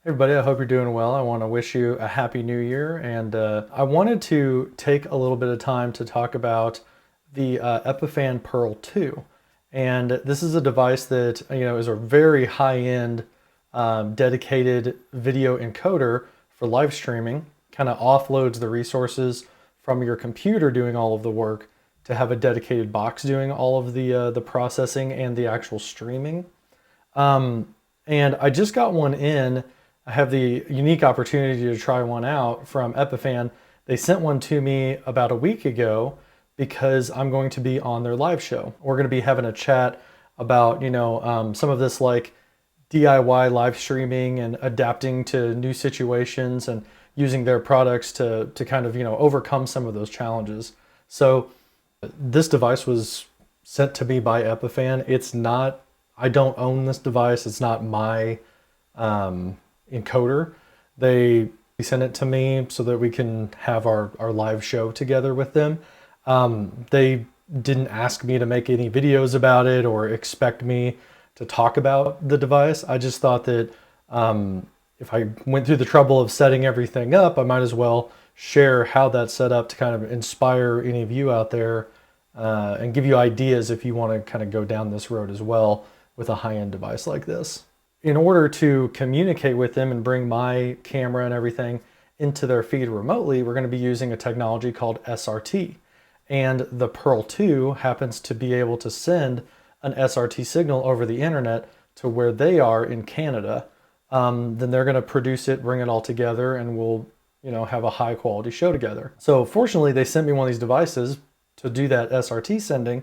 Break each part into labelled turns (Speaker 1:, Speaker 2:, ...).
Speaker 1: Everybody, I hope you're doing well. I want to wish you a happy new year, and I wanted to take a little bit of time to talk about the Epiphan Pearl 2. And this is a device that is a very high-end dedicated video encoder for live streaming. Kind of offloads the resources from your computer doing all of the work to have a dedicated box doing all of the processing and the actual streaming. And I just got one in. I have the unique opportunity to try one out from Epiphan. They sent one to me about a week ago because I'm going to be on their live show. We're going to be having a chat about, some of this like DIY live streaming and adapting to new situations and using their products to kind of, overcome some of those challenges. So this device was sent to me by Epiphan. It's not, I don't own this device. It's not my encoder. They sent it to me so that we can have our live show together with them. They didn't ask me to make any videos about it or expect me to talk about the device. I just thought that if I went through the trouble of setting everything up, I might as well share how that's set up to kind of inspire any of you out there and give you ideas if you want to kind of go down this road as well with a high-end device like this. In order to communicate with them and bring my camera and everything into their feed remotely, we're going to be using a technology called SRT. And the Pearl 2 happens to be able to send an SRT signal over the internet to where they are in Canada. Then they're going to produce it, bring it all together, and we'll have a high quality show together. So fortunately, they sent me one of these devices to do that SRT sending,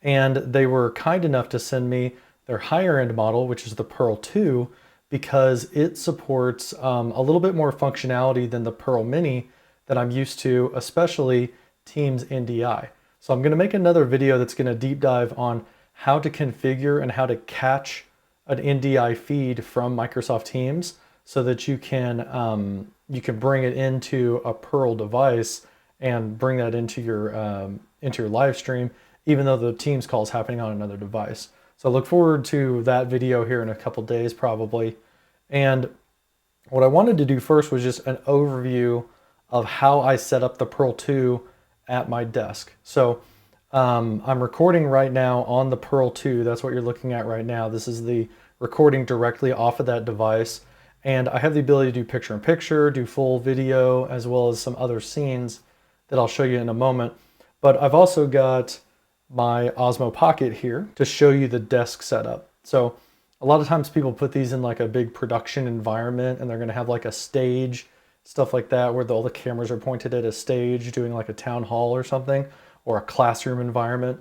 Speaker 1: and they were kind enough to send me their higher end model, which is the Pearl 2, because it supports a little bit more functionality than the Pearl Mini that I'm used to, especially Teams NDI. So I'm going to make another video that's going to deep dive on how to configure and how to catch an NDI feed from Microsoft Teams so that you can bring it into a Pearl device and bring that into your live stream, even though the Teams call is happening on another device. So look forward to that video here in a couple days probably. And what I wanted to do first was just an overview of how I set up the Pearl 2 at my desk. So I'm recording right now on the Pearl 2. That's what you're looking at right now. This is the recording directly off of that device. And I have the ability to do picture-in-picture, do full video, as well as some other scenes that I'll show you in a moment. But I've also got my Osmo Pocket here to show you the desk setup. So a lot of times people put these in like a big production environment and they're going to have like a stage, stuff like that, where all the cameras are pointed at a stage doing like a town hall or something, or a classroom environment.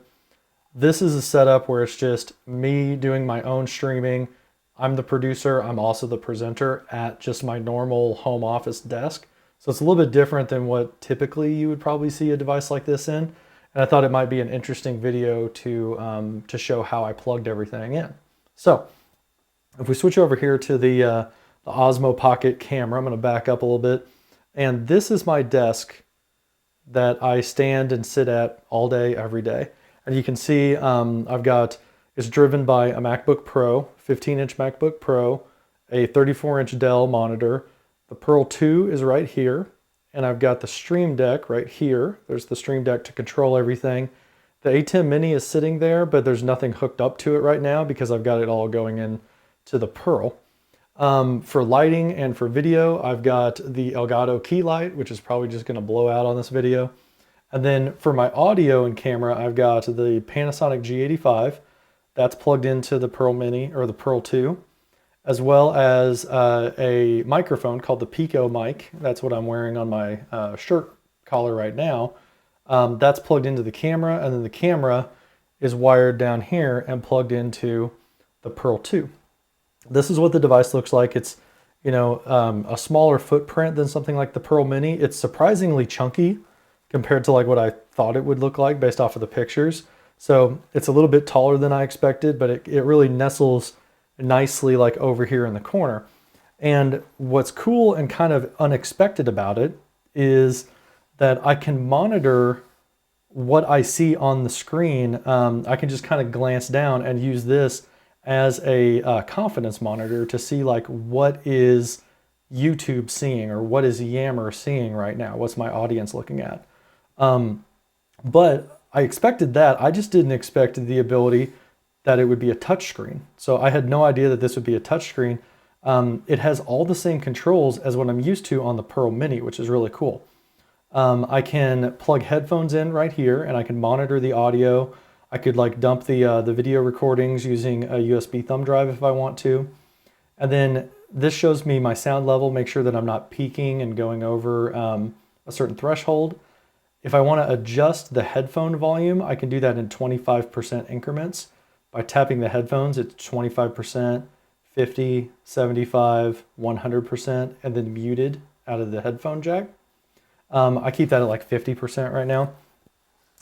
Speaker 1: This is a setup where it's just me doing my own streaming. I'm the producer. I'm also the presenter at just my normal home office desk. So it's a little bit different than what typically you would probably see a device like this in. And I thought it might be an interesting video to show how I plugged everything in. So if we switch over here to the Osmo Pocket camera, I'm going to back up a little bit. And this is my desk that I stand and sit at all day, every day. And you can see it's driven by a MacBook Pro, 15-inch MacBook Pro, a 34-inch Dell monitor. The Pearl 2 is right here. And I've got the Stream Deck right here. There's the Stream Deck to control everything. The ATEM Mini is sitting there, but there's nothing hooked up to it right now because I've got it all going in to the Pearl. For lighting and for video, I've got the Elgato Key Light, which is probably just going to blow out on this video. And then for my audio and camera, I've got the Panasonic G85. That's plugged into the Pearl Mini or the Pearl 2. As well as a microphone called the PicoMic. That's what I'm wearing on my shirt collar right now. That's plugged into the camera, and then the camera is wired down here and plugged into the Pearl 2. This is what the device looks like. It's a smaller footprint than something like the Pearl Mini. It's surprisingly chunky compared to like what I thought it would look like based off of the pictures. So it's a little bit taller than I expected, but it really nestles nicely like over here in the corner. And what's cool and kind of unexpected about it is that I can monitor what I see on the screen. I can just kind of glance down and use this as a confidence monitor to see like what is YouTube seeing, or what is Yammer seeing right now? What's my audience looking at? But I expected that. I just didn't expect the ability that it would be a touch screen. So I had no idea that this would be a touch screen. It has all the same controls as what I'm used to on the Pearl Mini, which is really cool. I can plug headphones in right here, and I can monitor the audio. I could like dump the video recordings using a USB thumb drive if I want to. And then this shows me my sound level, make sure that I'm not peaking and going over a certain threshold. If I want to adjust the headphone volume, I can do that in 25% increments. By tapping the headphones, it's 25%, 50, 75, 100%, and then muted out of the headphone jack. I keep that at like 50% right now.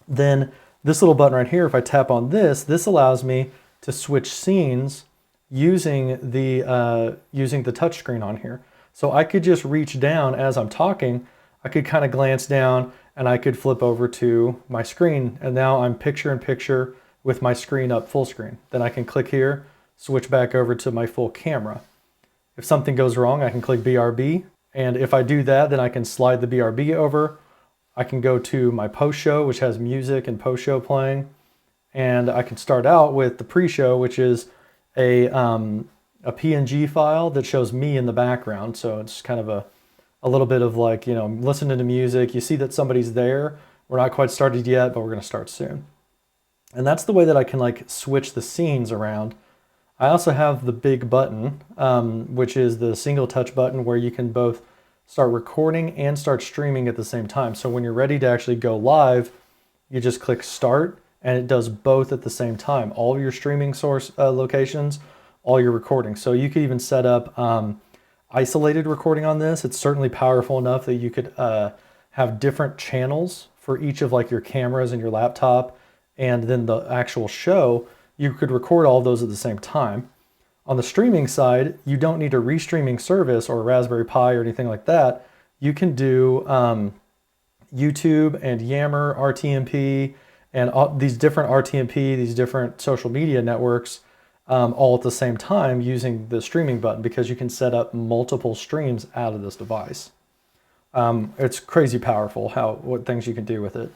Speaker 1: Then this little button right here, if I tap on this, this allows me to switch scenes using the touchscreen on here. So I could just reach down as I'm talking. I could kind of glance down and I could flip over to my screen. And now I'm picture in picture with my screen up full screen. Then I can click here, switch back over to my full camera. If something goes wrong, I can click BRB. And if I do that, then I can slide the BRB over. I can go to my post-show, which has music and post-show playing. And I can start out with the pre-show, which is a PNG file that shows me in the background. So it's kind of a little bit of like, you know, listening to music. You see that somebody's there. We're not quite started yet, but we're going to start soon. And that's the way that I can like switch the scenes around. I also have the big button, which is the single touch button where you can both start recording and start streaming at the same time. So when you're ready to actually go live, you just click start and it does both at the same time. All of your streaming source locations, all your recording. So you could even set up isolated recording on this. It's certainly powerful enough that you could have different channels for each of like your cameras and your laptop, and then the actual show. You could record all of those at the same time. On the streaming side, you don't need a restreaming service or a Raspberry Pi or anything like that. You can do YouTube and Yammer, RTMP, and all these different RTMP, these different social media networks all at the same time using the streaming button, because you can set up multiple streams out of this device. It's crazy powerful what things you can do with it.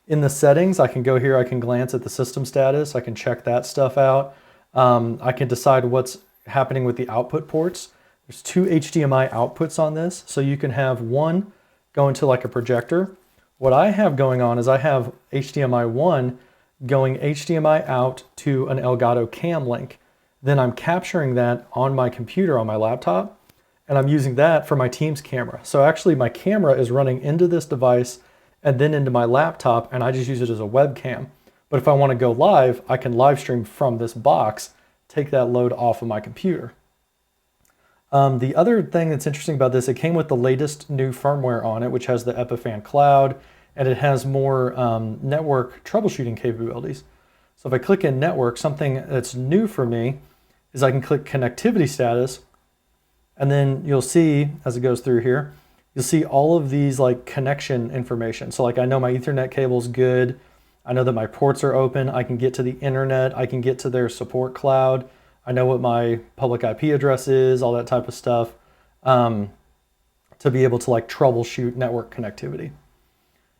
Speaker 1: In the settings, I can go here, I can glance at the system status, I can check that stuff out. I can decide what's happening with the output ports. There's 2 HDMI outputs on this, so you can have one go into like a projector. What I have going on is I have HDMI 1 going HDMI out to an Elgato CamLink. Then I'm capturing that on my computer, on my laptop, and I'm using that for my Teams camera. So actually my camera is running into this device and then into my laptop, and I just use it as a webcam. But if I want to go live, I can live stream from this box, take that load off of my computer. The other thing that's interesting about this, it came with the latest new firmware on it, which has the Epiphan Cloud, and it has more network troubleshooting capabilities. So if I click in network, something that's new for me is I can click connectivity status, and then you'll see, as it goes through here, you'll see all of these like connection information. So like I know my Ethernet cable's good. I know that my ports are open. I can get to the internet. I can get to their support cloud. I know what my public IP address is, all that type of stuff, to be able to like troubleshoot network connectivity.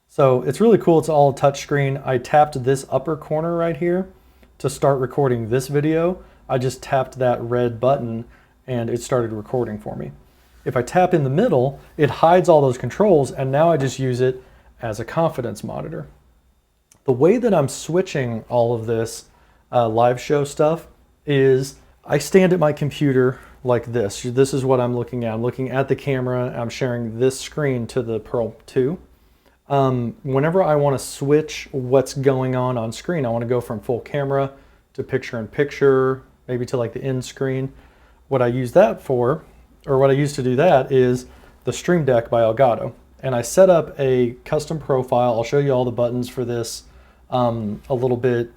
Speaker 1: So it's really cool. It's all touchscreen. I tapped this upper corner right here to start recording this video. I just tapped that red button and it started recording for me. If I tap in the middle, it hides all those controls, and now I just use it as a confidence monitor. The way that I'm switching all of this live show stuff is I stand at my computer like this. This is what I'm looking at. I'm looking at the camera. I'm sharing this screen to the Pearl 2. Whenever I want to switch what's going on screen, I want to go from full camera to picture-in-picture, maybe to like the end screen. What I use that for, or what I use to do that, is the Stream Deck by Elgato. And I set up a custom profile. I'll show you all the buttons for this a little bit,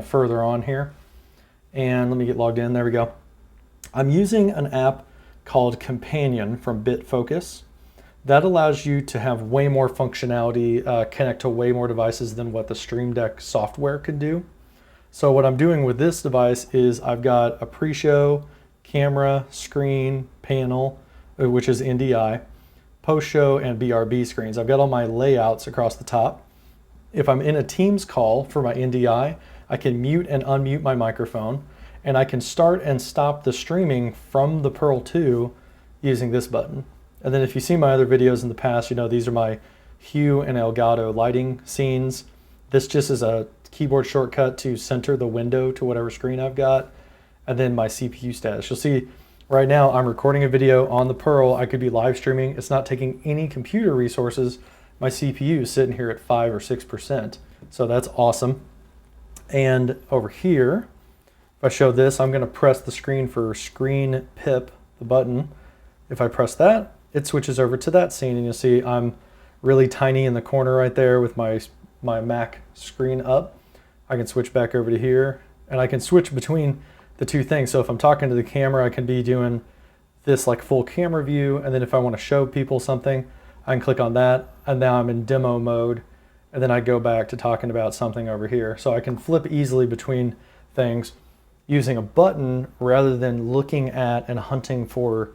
Speaker 1: further on here. And let me get logged in. There we go. I'm using an app called Companion from BitFocus. That allows you to have way more functionality, connect to way more devices than what the Stream Deck software could do. So what I'm doing with this device is I've got a pre-show, camera, screen, panel, which is NDI, post-show, and BRB screens. I've got all my layouts across the top. If I'm in a Teams call for my NDI, I can mute and unmute my microphone, and I can start and stop the streaming from the Pearl 2 using this button. And then if you see my other videos in the past, you know these are my Hue and Elgato lighting scenes. This just is a keyboard shortcut to center the window to whatever screen I've got. And then my CPU status. You'll see right now I'm recording a video on the Pearl. I could be live streaming. It's not taking any computer resources. My CPU is sitting here at 5 or 6%. So that's awesome. And over here, if I show this, I'm going to press the screen for screen pip, the button. If I press that, it switches over to that scene, and you'll see I'm really tiny in the corner right there with my Mac screen up. I can switch back over to here, and I can switch between the two things. So if I'm talking to the camera, I can be doing this like full camera view, and then if I want to show people something, I can click on that, and now I'm in demo mode, and then I go back to talking about something over here. So I can flip easily between things using a button rather than looking at and hunting for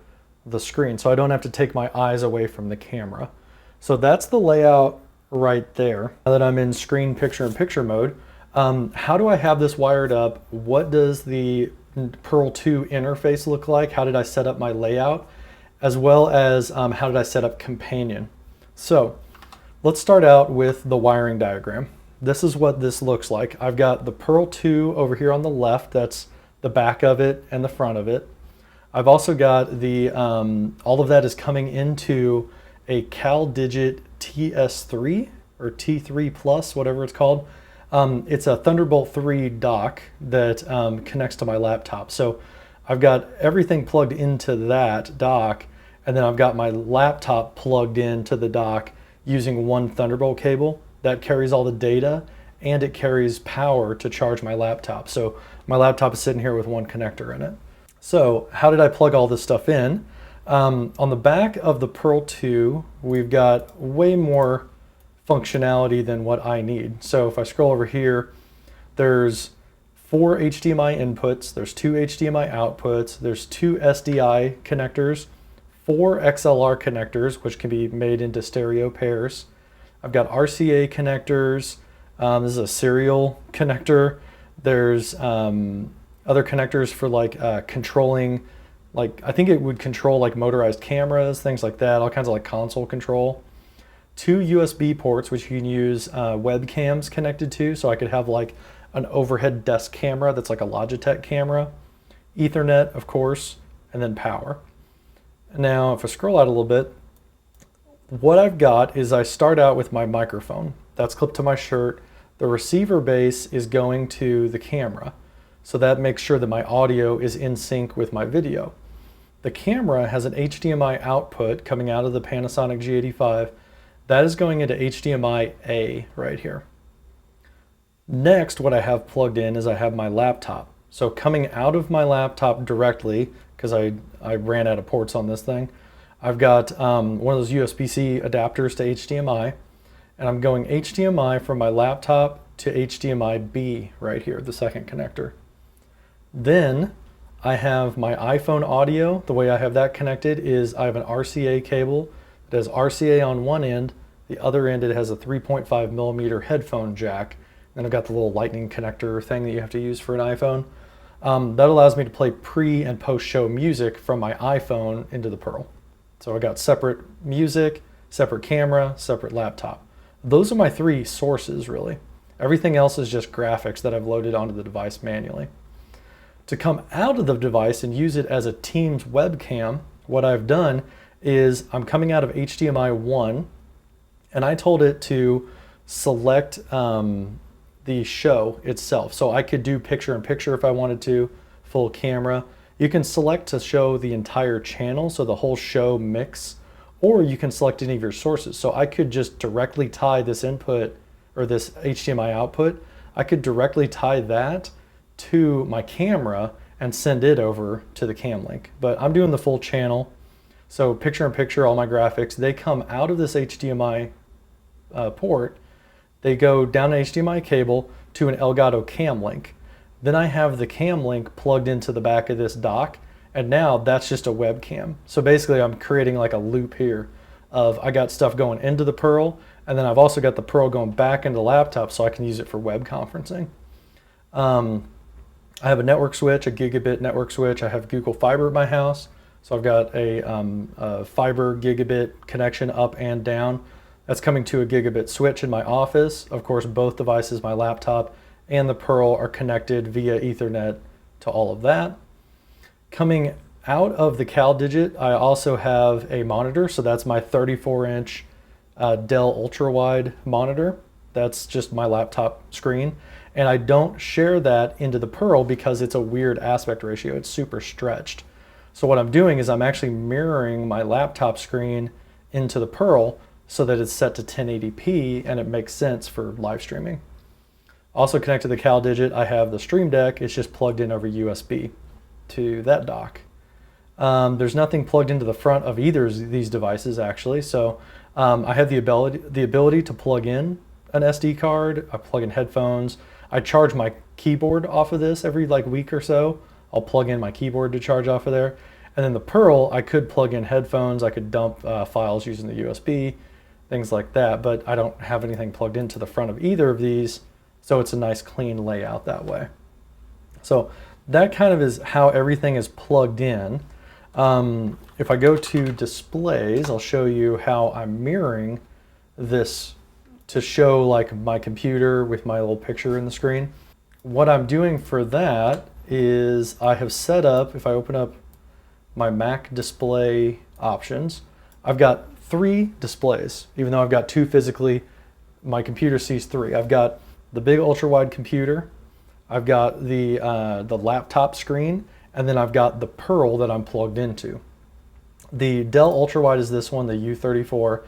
Speaker 1: the screen. So I don't have to take my eyes away from the camera. So that's the layout right there. Now that I'm in screen picture-in-picture mode, how do I have this wired up? What does the Pearl 2 interface look like? How did I set up my layout? As well as how did I set up Companion? So let's start out with the wiring diagram. This is what this looks like. I've got the Pearl 2 over here on the left. That's the back of it and the front of it. I've also got the, all of that is coming into a Caldigit TS3 or T3 Plus, whatever it's called. It's a Thunderbolt 3 dock that connects to my laptop. So I've got everything plugged into that dock, and then I've got my laptop plugged into the dock using one Thunderbolt cable that carries all the data, and it carries power to charge my laptop. So my laptop is sitting here with one connector in it. So how did I plug all this stuff in? On the back of the Pearl 2, we've got way more functionality than what I need. So if I scroll over here, there's 4 HDMI inputs, there's 2 HDMI outputs, there's 2 SDI connectors, 4 XLR connectors, which can be made into stereo pairs. I've got RCA connectors. This is a serial connector. There's other connectors for like controlling, like I think it would control like motorized cameras, things like that, all kinds of like console control. 2 USB ports, which you can use webcams connected to, so I could have like an overhead desk camera that's like a Logitech camera. Ethernet, of course, and then power. Now, if I scroll out a little bit, what I've got is I start out with my microphone. That's clipped to my shirt. The receiver base is going to the camera. So that makes sure that my audio is in sync with my video. The camera has an HDMI output coming out of the Panasonic G85. That is going into HDMI-A right here. Next, what I have plugged in is I have my laptop. So coming out of my laptop directly, because I ran out of ports on this thing, I've got one of those USB-C adapters to HDMI, and I'm going HDMI from my laptop to HDMI-B right here, the second connector. Then I have my iPhone audio. The way I have that connected is I have an RCA cable that has RCA on one end. The other end, it has a 3.5 millimeter headphone jack. And I've got the little lightning connector thing that you have to use for an iPhone. That allows me to play pre and post show music from my iPhone into the Pearl. So I got separate music, separate camera, separate laptop. Those are my 3 sources really. Everything else is just graphics that I've loaded onto the device manually. To come out of the device and use it as a Teams webcam, what I've done is I'm coming out of HDMI 1, and I told it to select the show itself. So I could do picture-in-picture if I wanted to, full camera. You can select to show the entire channel, so the whole show mix, or you can select any of your sources. So I could just directly tie this input, or this HDMI output, I could directly tie that to my camera and send it over to the CamLink. But I'm doing the full channel. So picture-in-picture, all my graphics, they come out of this HDMI port. They go down an HDMI cable to an Elgato CamLink. Then I have the CamLink plugged into the back of this dock, And now that's just a webcam. So basically I'm creating like a loop here of I got stuff going into the Pearl, and then I've also got the Pearl going back into the laptop so I can use it for web conferencing. I have a network switch, a gigabit network switch. I have Google Fiber at my house. So I've got a fiber gigabit connection up and down. That's coming to a gigabit switch in my office. Of course, both devices, my laptop and the Pearl, are connected via Ethernet to all of that. Coming out of the Caldigit, I also have a monitor. So that's my 34-inch Dell ultra-wide monitor. That's just my laptop screen. And I don't share that into the Pearl because it's a weird aspect ratio. It's super stretched. So what I'm doing is I'm actually mirroring my laptop screen into the Pearl so that it's set to 1080p and it makes sense for live streaming. Also connected to the Caldigit, I have the Stream Deck. It's just plugged in over USB to that dock. There's nothing plugged into the front of either of these devices actually. So I have the ability to plug in an SD card. I plug in headphones. I charge my keyboard off of this every like week or so. I'll plug in my keyboard to charge off of there. And then the Pearl, I could plug in headphones. I could dump files using the USB, things like that. But I don't have anything plugged into the front of either of these. So it's a nice clean layout that way. So that kind of is how everything is plugged in. If I go to displays, I'll show you how I'm mirroring this to show like my computer with my little picture in the screen. What I'm doing for that is I have set up, if I open up my Mac display options, I've got 3 displays. Even though I've got 2 physically, my computer sees 3. I've got the big ultra wide computer, I've got the laptop screen, and then I've got the Pearl that I'm plugged into. The Dell ultra wide is this one, the U34.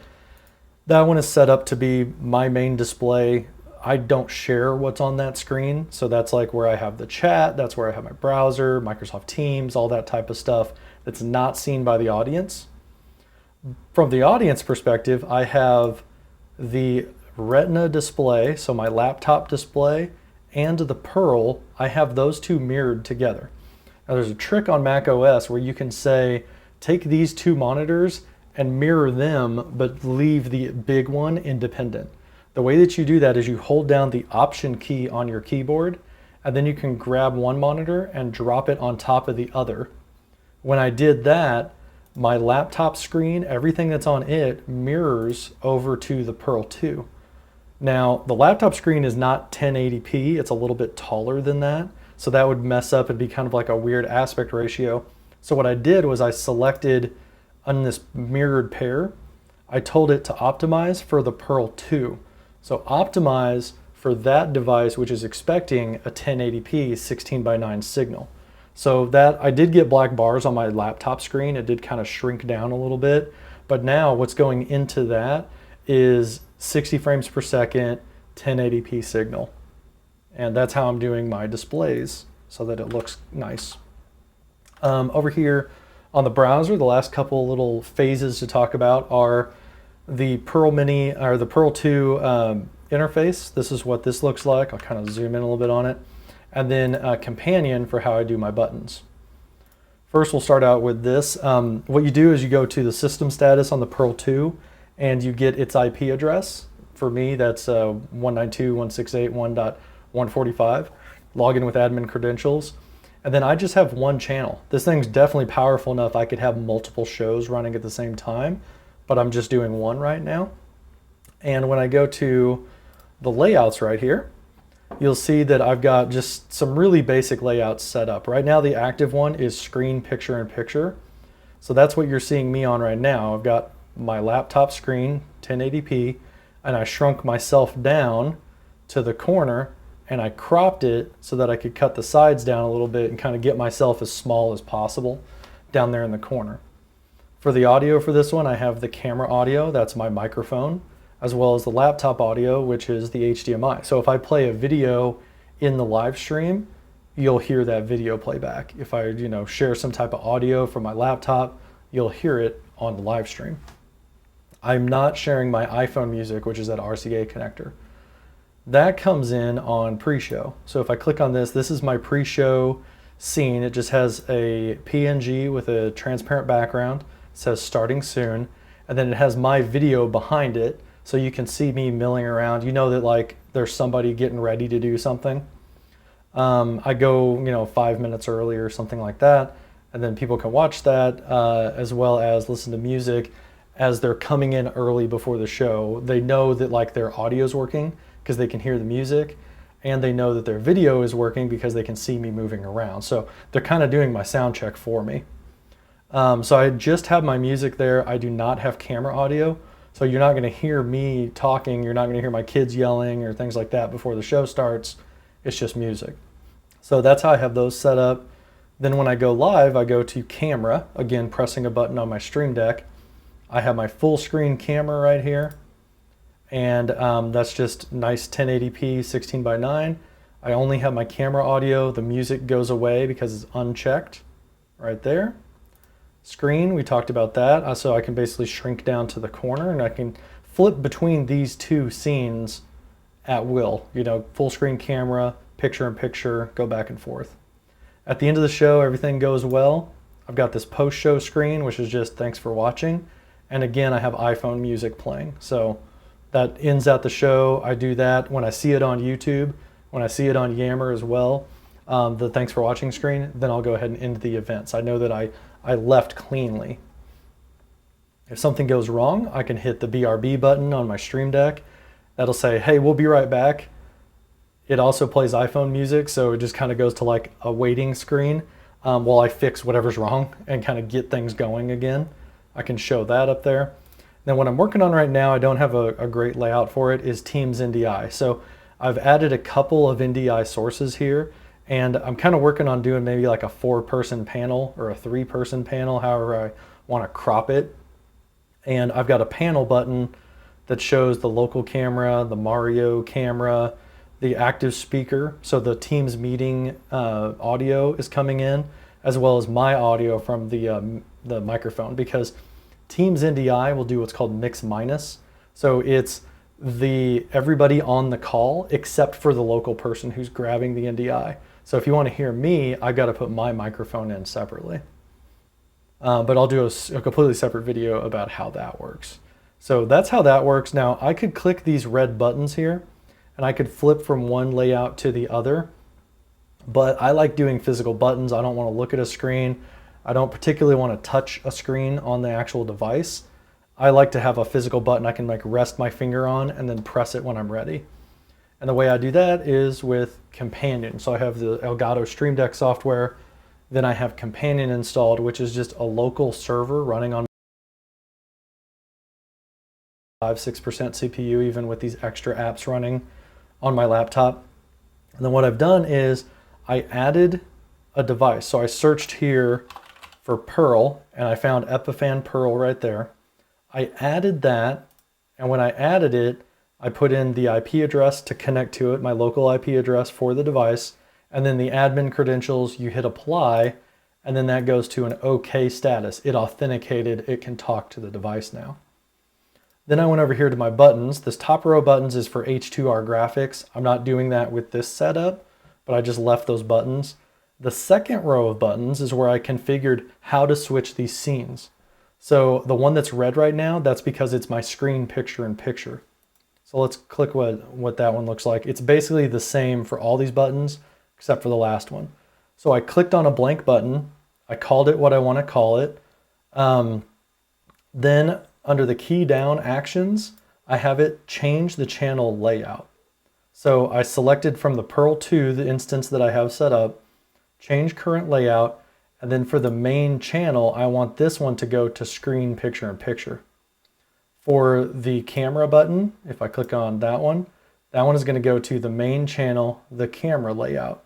Speaker 1: That one is set up to be my main display. I don't share what's on that screen. So that's like where I have the chat, that's where I have my browser, Microsoft Teams, all that type of stuff that's not seen by the audience. From the audience perspective, I have the Retina display, so my laptop display, and the Pearl. I have those 2 mirrored together. Now there's a trick on macOS where you can say, take these 2 monitors and mirror them, but leave the big one independent. The way that you do that is you hold down the Option key on your keyboard, and then you can grab one monitor and drop it on top of the other. When I did that, my laptop screen, everything that's on it, mirrors over to the Pearl 2. Now, the laptop screen is not 1080p, it's a little bit taller than that, so that would mess up and be kind of like a weird aspect ratio. So what I did was I selected on this mirrored pair, I told it to optimize for the Pearl 2. So optimize for that device, which is expecting a 1080p 16:9 signal. So that I did get black bars on my laptop screen. It did kind of shrink down a little bit, but now what's going into that is 60 frames per second, 1080p signal. And that's how I'm doing my displays so that it looks nice. Over here on the browser, the last couple little phases to talk about are the Pearl Mini or the Pearl 2 interface. This is what this looks like. I'll kind of zoom in a little bit on it. And then a companion for how I do my buttons. First, we'll start out with this. What you do is you go to the system status on the Pearl 2 and you get its IP address. For me, that's 192.168.1.145. Log in with admin credentials. And then I just have one channel. This thing's definitely powerful enough I could have multiple shows running at the same time, but I'm just doing one right now. And when I go to the layouts right here, you'll see that I've got just some really basic layouts set up. Right now, the active one is screen picture in picture. So that's what you're seeing me on right now. I've got my laptop screen, 1080p, and I shrunk myself down to the corner and I cropped it so that I could cut the sides down a little bit and kind of get myself as small as possible down there in the corner. For the audio for this one, I have the camera audio, that's my microphone, as well as the laptop audio, which is the HDMI. So if I play a video in the live stream, you'll hear that video playback. If I, share some type of audio from my laptop, you'll hear it on the live stream. I'm not sharing my iPhone music, which is that RCA connector. That comes in on pre-show. So if I click on this, this is my pre-show scene. It just has a PNG with a transparent background. It says starting soon. And then it has my video behind it. So you can see me milling around. You know that like there's somebody getting ready to do something. I go, 5 minutes early or something like that. And then people can watch that as well as listen to music as they're coming in early before the show. They know that like their audio is working because they can hear the music, and they know that their video is working because they can see me moving around. So they're kind of doing my sound check for me. So I just have my music there. I do not have camera audio. So you're not going to hear me talking. You're not going to hear my kids yelling or things like that before the show starts. It's just music. So that's how I have those set up. Then when I go live, I go to camera, again, pressing a button on my Stream Deck. I have my full screen camera right here. And that's just nice 1080p 16:9. I only have my camera audio. The music goes away because it's unchecked right there. Screen, we talked about that. So I can basically shrink down to the corner and I can flip between these two scenes at will. Full screen camera, picture in picture, go back and forth. At the end of the show, everything goes well. I've got this post-show screen, which is just thanks for watching. And again, I have iPhone music playing. So that ends out the show. I do that when I see it on YouTube, when I see it on Yammer as well, the thanks for watching screen, then I'll go ahead and end the events. I know that I left cleanly. If something goes wrong, I can hit the BRB button on my Stream Deck. That'll say, hey, we'll be right back. It also plays iPhone music, so it just kind of goes to like a waiting screen while I fix whatever's wrong and kind of get things going again. I can show that up there. Then what I'm working on right now, I don't have a great layout for it, is Teams NDI. So I've added a couple of NDI sources here, and I'm kind of working on doing maybe like a 4-person panel or a 3-person panel, however I want to crop it. And I've got a panel button that shows the local camera, the Mario camera, the active speaker. So the Teams meeting audio is coming in, as well as my audio from the microphone, because Teams NDI will do what's called mix minus. So it's everybody on the call except for the local person who's grabbing the NDI. So if you want to hear me, I've got to put my microphone in separately. But I'll do a completely separate video about how that works. So that's how that works. Now I could click these red buttons here and I could flip from one layout to the other, but I like doing physical buttons. I don't want to look at a screen. I don't particularly want to touch a screen on the actual device. I like to have a physical button I can like rest my finger on and then press it when I'm ready. And the way I do that is with Companion. So I have the Elgato Stream Deck software. Then I have Companion installed, which is just a local server running on 5-6% CPU, even with these extra apps running on my laptop. And then what I've done is I added a device. So I searched here for Pearl and I found Epiphan Pearl right there. I added that, and when I added it, I put in the IP address to connect to it, my local IP address for the device, and then the admin credentials, you hit apply, and then that goes to an OK status. It authenticated, it can talk to the device now. Then I went over here to my buttons. This top row of buttons is for H2R graphics. I'm not doing that with this setup, but I just left those buttons. The second row of buttons is where I configured how to switch these scenes. So the one that's red right now, that's because it's my screen picture in picture. So let's click what that one looks like. It's basically the same for all these buttons, except for the last one. So I clicked on a blank button. I called it what I want to call it. Then under the key down actions, I have it change the channel layout. So I selected from the Pearl 2, the instance that I have set up, change current layout, and then for the main channel, I want this one to go to screen picture in picture. For the camera button, if I click on that one is going to go to the main channel, the camera layout.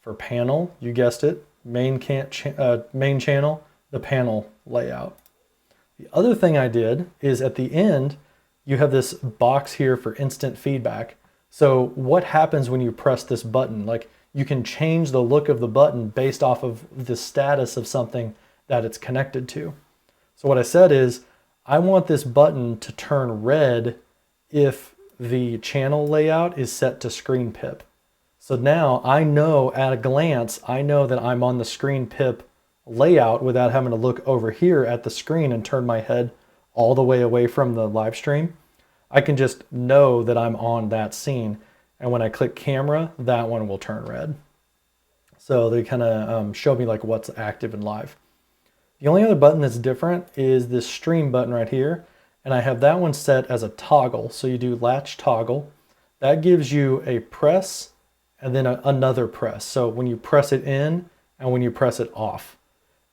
Speaker 1: For panel, you guessed it, main channel, the panel layout. The other thing I did is at the end, you have this box here for instant feedback. So what happens when you press this button? Like, you can change the look of the button based off of the status of something that it's connected to. So what I said is, I want this button to turn red if the channel layout is set to screen pip. So now I know at a glance, I know that I'm on the screen pip layout without having to look over here at the screen and turn my head all the way away from the live stream. I can just know that I'm on that scene. And when I click camera, that one will turn red. So they kind of show me like what's active and live. The only other button that's different is this stream button right here. And I have that one set as a toggle. So you do latch toggle. That gives you a press and then another press. So when you press it in and when you press it off.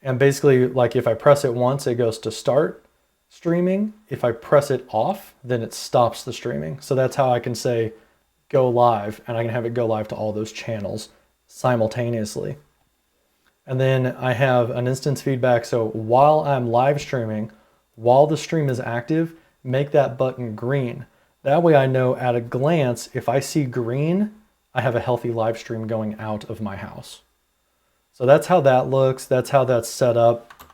Speaker 1: And basically, like if I press it once, it goes to start streaming. If I press it off, then it stops the streaming. So that's how I can say go live, and I can have it go live to all those channels simultaneously. And then I have an instance feedback. So while I'm live streaming, while the stream is active, make that button green. That way I know at a glance, if I see green, I have a healthy live stream going out of my house. So that's how that looks. That's how that's set up.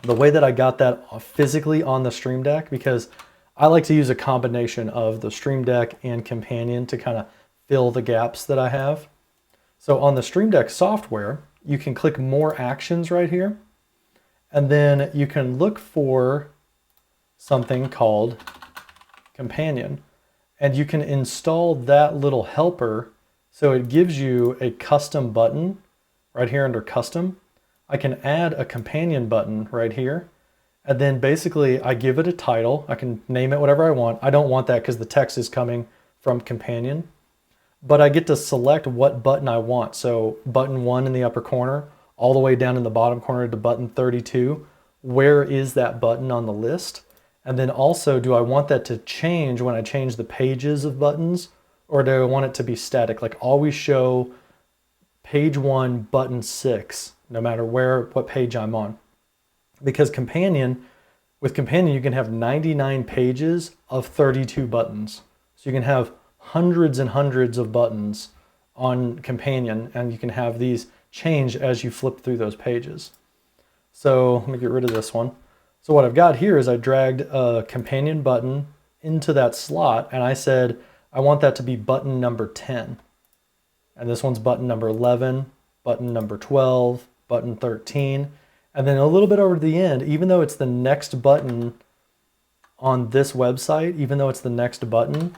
Speaker 1: The way that I got that physically on the Stream Deck, because I like to use a combination of the Stream Deck and Companion to kind of fill the gaps that I have. So on the Stream Deck software, you can click more actions right here. And then you can look for something called Companion. And you can install that little helper. So it gives you a custom button right here under custom. I can add a companion button right here. And then basically I give it a title. I can name it whatever I want. I don't want that because the text is coming from companion. But I get to select what button I want. So button 1 in the upper corner, all the way down in the bottom corner to button 32. Where is that button on the list? And then also, do I want that to change when I change the pages of buttons? Or do I want it to be static? Like always show page 1, button 6, no matter what page I'm on. Because with Companion, you can have 99 pages of 32 buttons. So you can have hundreds and hundreds of buttons on Companion, and you can have these change as you flip through those pages. So let me get rid of this one. So what I've got here is I dragged a Companion button into that slot, and I said, I want that to be button number 10. And this one's button number 11, button number 12, button 13. And then a little bit over to the end, even though it's the next button on this website, even though it's the next button,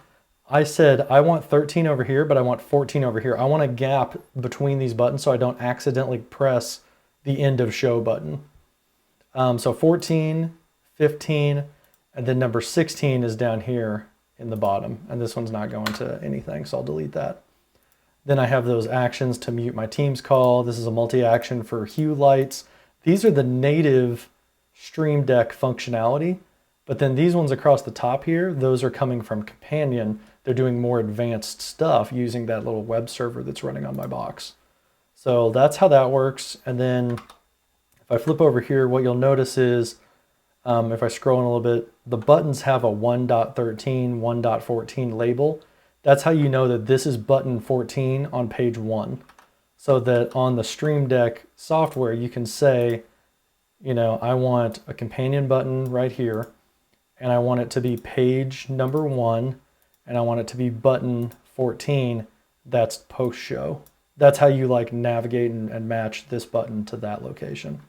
Speaker 1: I said, I want 13 over here, but I want 14 over here. I want a gap between these buttons so I don't accidentally press the end of show button. So 14, 15, and then number 16 is down here in the bottom. And this one's not going to anything, so I'll delete that. Then I have those actions to mute my Teams call. This is a multi-action for hue lights. These are the native Stream Deck functionality, but then these ones across the top here, those are coming from Companion. They're doing more advanced stuff using that little web server that's running on my box. So that's how that works. And then if I flip over here, what you'll notice is, if I scroll in a little bit, the buttons have a 1.13, 1.14 label. That's how you know that this is button 14 on page 1. So that on the Stream Deck software, you can say, you know, I want a companion button right here, and I want it to be page number 1, and I want it to be button 14. That's post show. That's how you like navigate and match this button to that location.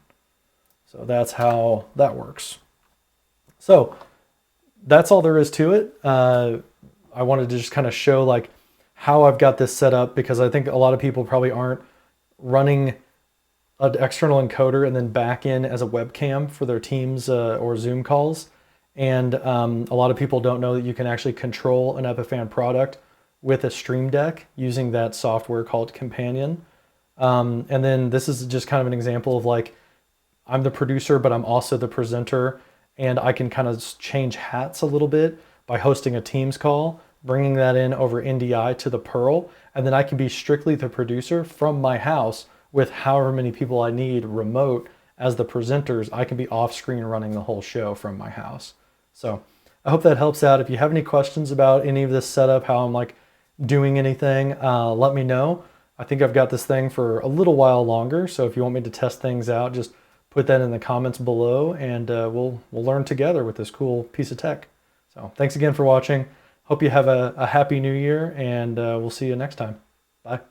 Speaker 1: So that's how that works. So that's all there is to it. I wanted to just kind of show like how I've got this set up, because I think a lot of people probably aren't running an external encoder and then back in as a webcam for their Teams or Zoom calls. And a lot of people don't know that you can actually control an Epiphan product with a Stream Deck using that software called Companion. And then this is just kind of an example of like, I'm the producer, but I'm also the presenter, and I can kind of change hats a little bit by hosting a Teams call, bringing that in over NDI to the Pearl, and then I can be strictly the producer from my house with however many people I need remote as the presenters. I can be off screen running the whole show from my house. So I hope that helps out. If you have any questions about any of this setup, how I'm like doing anything, let me know. I think I've got this thing for a little while longer. So if you want me to test things out, just put that in the comments below, and we'll learn together with this cool piece of tech. So thanks again for watching. Hope you have a happy new year, and we'll see you next time. Bye.